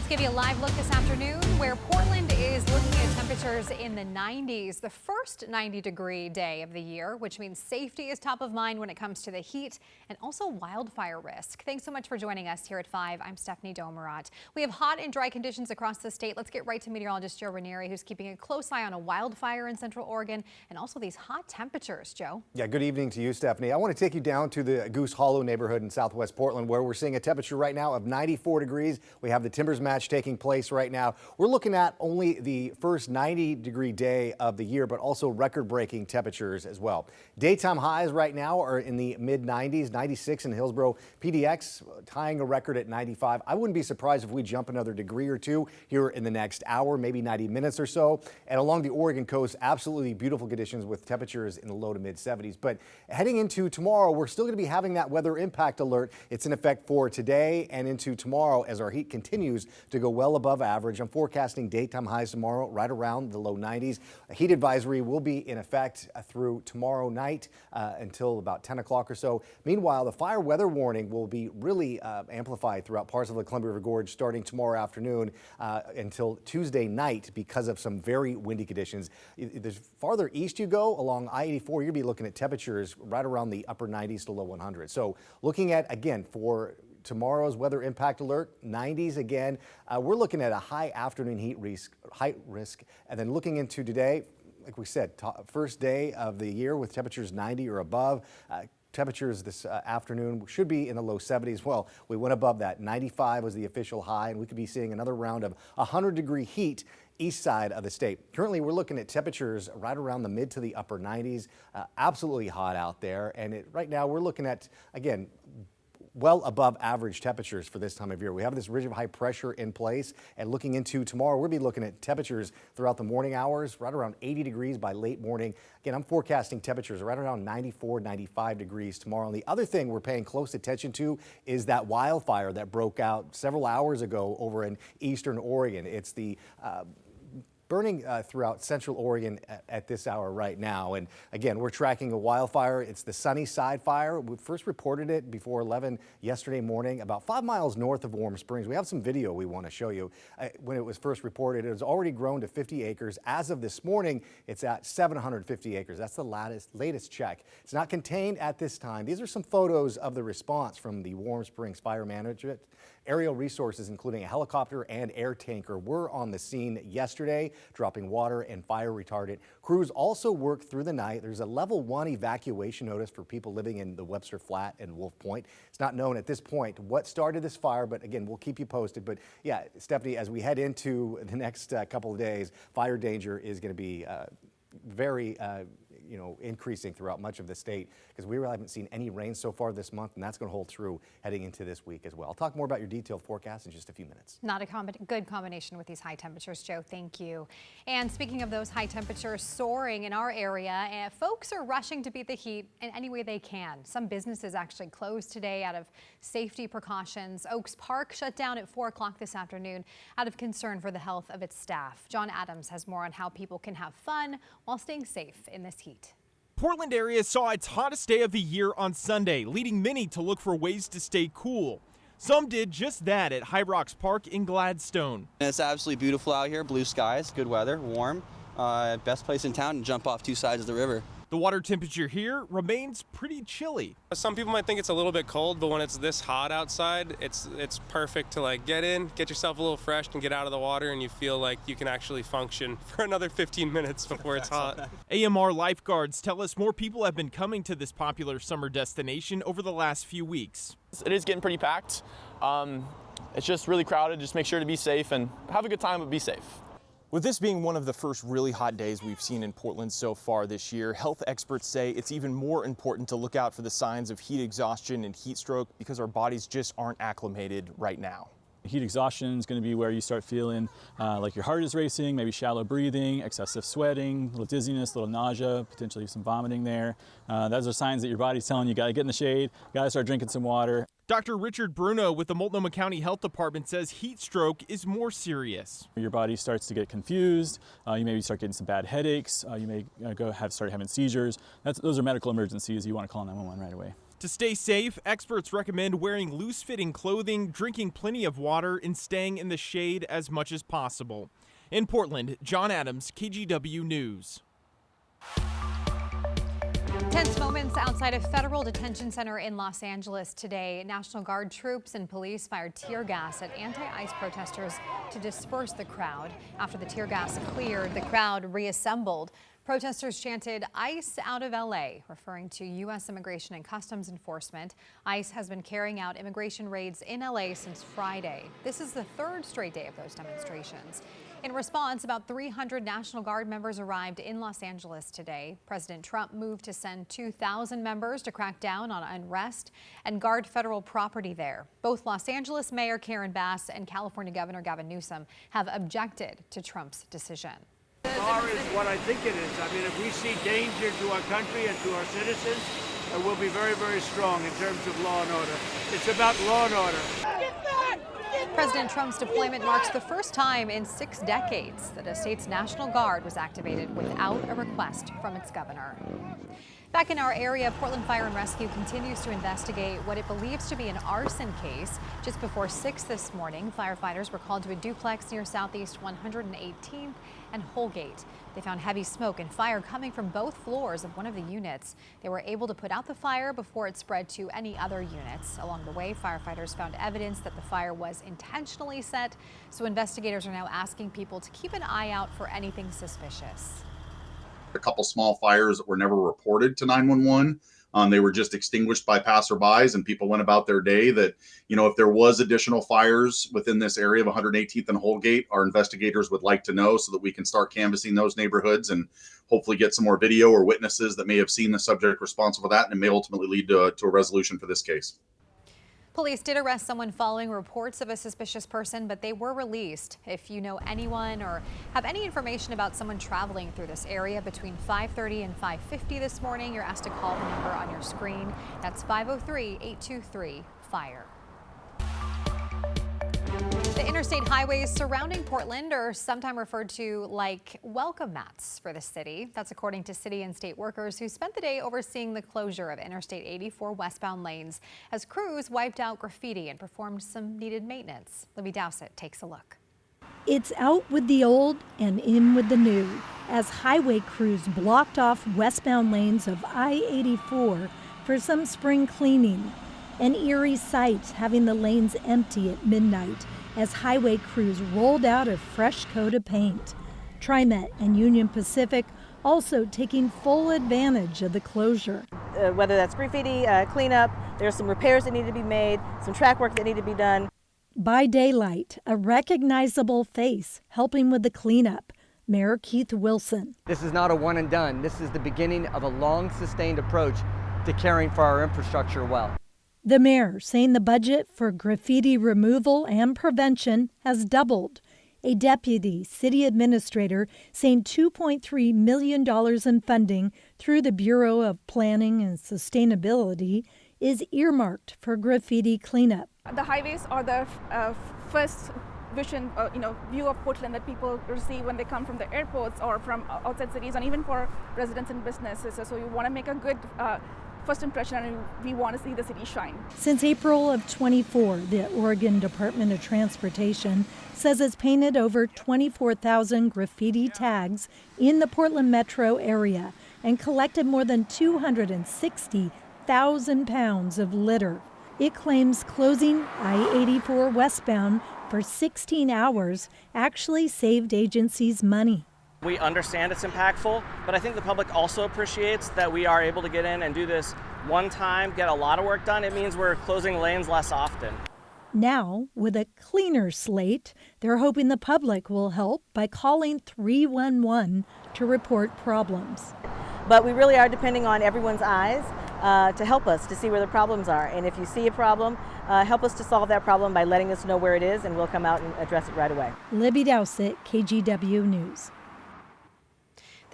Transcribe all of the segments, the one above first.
Let's give you a live look this afternoon where Portland is looking at temperatures in the 90s, the first 90-degree day of the year, which means safety is top of mind when it comes to the heat and also wildfire risk. Thanks so much for joining us here at 5. I'm Stephanie Domerat. We have hot and dry conditions across the state. Let's get right to meteorologist Joe Ranieri, who's keeping a close eye on a wildfire in Central Oregon and also these hot temperatures. Joe? Yeah, good evening to you, Stephanie. I want to take you down to the Goose Hollow neighborhood in southwest Portland, where we're seeing a temperature right now of 94 degrees. We have the Timbers match taking place right now. We're looking at only the first 90-degree day of the year, but also record-breaking temperatures as well. Daytime highs right now are in the mid-90s, 96 in Hillsborough. PDX tying a record at 95. I wouldn't be surprised if we jump another degree or two here in the next hour, maybe 90 minutes or so. And along the Oregon coast, absolutely beautiful conditions with temperatures in the low to mid-70s. But heading into tomorrow, we're still going to be having that weather impact alert. It's in effect for today and into tomorrow as our heat continues to go well above average. I'm forecasting daytime highs tomorrow right around the low 90s. A heat advisory will be in effect through tomorrow night until about 10 o'clock or so. Meanwhile, the fire weather warning will be really amplified throughout parts of the Columbia River Gorge starting tomorrow afternoon until Tuesday night because of some very windy conditions. The farther east you go along I-84, you'll be looking at temperatures right around the upper 90s to low 100s. So looking at, again, for tomorrow's weather impact alert, 90s again. We're looking at a high afternoon heat risk. And then looking into today, like we said, first day of the year with temperatures 90 or above. Temperatures this afternoon should be in the low 70s. Well, we went above that. 95 was the official high, and we could be seeing another round of 100-degree heat east side of the state. Currently, we're looking at temperatures right around the mid to the upper 90s. Absolutely hot out there. And right now, we're looking at, again, well above average temperatures for this time of year. We have this ridge of high pressure in place, and looking into tomorrow, we'll be looking at temperatures throughout the morning hours, right around 80 degrees by late morning. Again, I'm forecasting temperatures right around 94, 95 degrees tomorrow. And the other thing we're paying close attention to is that wildfire that broke out several hours ago over in eastern Oregon. It's the burning throughout central Oregon at this hour right now. And again, we're tracking a wildfire. It's the Sunnyside fire. We first reported it before 11 yesterday morning, about 5 miles north of Warm Springs. We have some video we want to show you. When it was first reported, it was already grown to 50 acres. As of this morning, it's at 750 acres. That's the latest check. It's not contained at this time. These are some photos of the response from the Warm Springs Fire Management. Aerial resources, including a helicopter and air tanker, were on the scene yesterday, dropping water and fire retardant. Crews also worked through the night. There's a level 1 evacuation notice for people living in the Webster Flat and Wolf Point. It's not known at this point what started this fire, but again, we'll keep you posted. But yeah, Stephanie, as we head into the next couple of days, fire danger is going to be very increasing throughout much of the state because we really haven't seen any rain so far this month, and that's going to hold true heading into this week as well. I'll talk more about your detailed forecast in just a few minutes. Not a good combination with these high temperatures, Joe. Thank you. And speaking of those high temperatures soaring in our area, folks are rushing to beat the heat in any way they can. Some businesses actually closed today out of safety precautions. Oaks Park shut down at 4 o'clock this afternoon out of concern for the health of its staff. John Adams has more on how people can have fun while staying safe in this heat. Portland area saw its hottest day of the year on Sunday, leading many to look for ways to stay cool. Some did just that at High Rocks Park in Gladstone. It's absolutely beautiful out here, blue skies, good weather, warm. Best place in town to jump off 2 sides of the river. The water temperature here remains pretty chilly. Some people might think it's a little bit cold, but when it's this hot outside, it's perfect to like get in, get yourself a little fresh and get out of the water, and you feel like you can actually function for another 15 minutes before it's hot. AMR lifeguards tell us more people have been coming to this popular summer destination over the last few weeks. It is getting pretty packed. It's just really crowded. Just make sure to be safe and have a good time, but be safe. With this being one of the first really hot days we've seen in Portland so far this year, health experts say it's even more important to look out for the signs of heat exhaustion and heat stroke because our bodies just aren't acclimated right now. Heat exhaustion is going to be where you start feeling like your heart is racing, maybe shallow breathing, excessive sweating, a little dizziness, a little nausea, potentially some vomiting there. Those are signs that your body's telling you got to get in the shade, got to start drinking some water. Dr. Richard Bruno with the Multnomah County Health Department says heat stroke is more serious. Your body starts to get confused. You maybe start getting some bad headaches. You may start having seizures. Those are medical emergencies. You want to call 911 right away. To stay safe, experts recommend wearing loose-fitting clothing, drinking plenty of water, and staying in the shade as much as possible. In Portland, John Adams, KGW News. Tense moments outside a federal detention center in Los Angeles today. National Guard troops and police fired tear gas at anti-ICE protesters to disperse the crowd. After the tear gas cleared, the crowd reassembled. Protesters chanted "ICE out of LA," referring to U.S. Immigration and Customs Enforcement. ICE has been carrying out immigration raids in LA since Friday. This is the third straight day of those demonstrations. In response, about 300 National Guard members arrived in Los Angeles today. President Trump moved to send 2,000 members to crack down on unrest and guard federal property there. Both Los Angeles Mayor Karen Bass and California Governor Gavin Newsom have objected to Trump's decision. As far as what I think it is, I mean, if we see danger to our country and to our citizens, we'll be very, very strong in terms of law and order. It's about law and order. President Trump's deployment marks the first time in 6 decades that a state's National Guard was activated without a request from its governor. Back in our area, Portland Fire and Rescue continues to investigate what it believes to be an arson case. Just before 6 this morning, firefighters were called to a duplex near Southeast 118th and Holgate. They found heavy smoke and fire coming from both floors of one of the units. They were able to put out the fire before it spread to any other units. Along the way, firefighters found evidence that the fire was intentionally set, so investigators are now asking people to keep an eye out for anything suspicious. A couple small fires that were never reported to 911. They were just extinguished by passerbys, and people went about their day. That, you know, if there was additional fires within this area of 118th and Holgate, our investigators would like to know so that we can start canvassing those neighborhoods and hopefully get some more video or witnesses that may have seen the subject responsible for that, and it may ultimately lead to a resolution for this case. Police did arrest someone following reports of a suspicious person, but they were released. If you know anyone or have any information about someone traveling through this area between 5:30 and 5:50 this morning, you're asked to call the number on your screen. That's 503-823-FIRE. The interstate highways surrounding Portland are sometimes referred to like welcome mats for the city. That's according to city and state workers who spent the day overseeing the closure of Interstate 84 westbound lanes as crews wiped out graffiti and performed some needed maintenance. Libby Dowsett takes a look. It's out with the old and in with the new as highway crews blocked off westbound lanes of I-84 for some spring cleaning. An eerie sight having the lanes empty at midnight as highway crews rolled out a fresh coat of paint. TriMet and Union Pacific also taking full advantage of the closure. Whether that's graffiti cleanup, there's some repairs that need to be made, some track work that need to be done. By daylight, a recognizable face helping with the cleanup. Mayor Keith Wilson. This is not a one and done. This is the beginning of a long sustained approach to caring for our infrastructure well. The mayor saying the budget for graffiti removal and prevention has doubled. A deputy city administrator saying $2.3 million in funding through the Bureau of Planning and Sustainability is earmarked for graffiti cleanup. The highways are the first vision, view of Portland that people receive when they come from the airports or from outside cities, and even for residents and businesses. So you want to make a good first impression, and we want to see the city shine. Since April of 24, the Oregon Department of Transportation says it's painted over 24,000 graffiti tags in the Portland metro area and collected more than 260,000 pounds of litter. It claims closing I-84 westbound for 16 hours actually saved agencies money. We understand it's impactful, but I think the public also appreciates that we are able to get in and do this one time, get a lot of work done. It means we're closing lanes less often. Now, with a cleaner slate, they're hoping the public will help by calling 311 to report problems. But we really are depending on everyone's eyes to help us to see where the problems are. And if you see a problem, help us to solve that problem by letting us know where it is, and we'll come out and address it right away. Libby Dowsett, KGW News.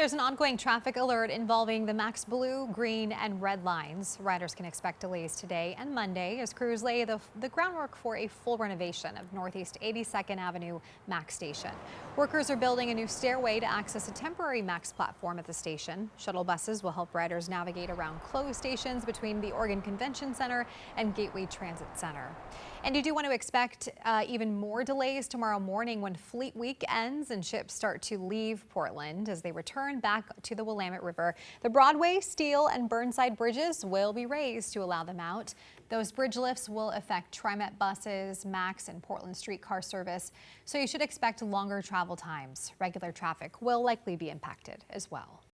There's an ongoing traffic alert involving the Max Blue, Green, and Red lines. Riders can expect delays today and Monday as crews lay the groundwork for a full renovation of Northeast 82nd Avenue Max Station. Workers are building a new stairway to access a temporary Max platform at the station. Shuttle buses will help riders navigate around closed stations between the Oregon Convention Center and Gateway Transit Center. And you do want to expect even more delays tomorrow morning when Fleet Week ends and ships start to leave Portland as they return back to the Willamette River. The Broadway, Steel, and Burnside bridges will be raised to allow them out. Those bridge lifts will affect TriMet buses, Max, and Portland streetcar service, so you should expect longer travel times. Regular traffic will likely be impacted as well.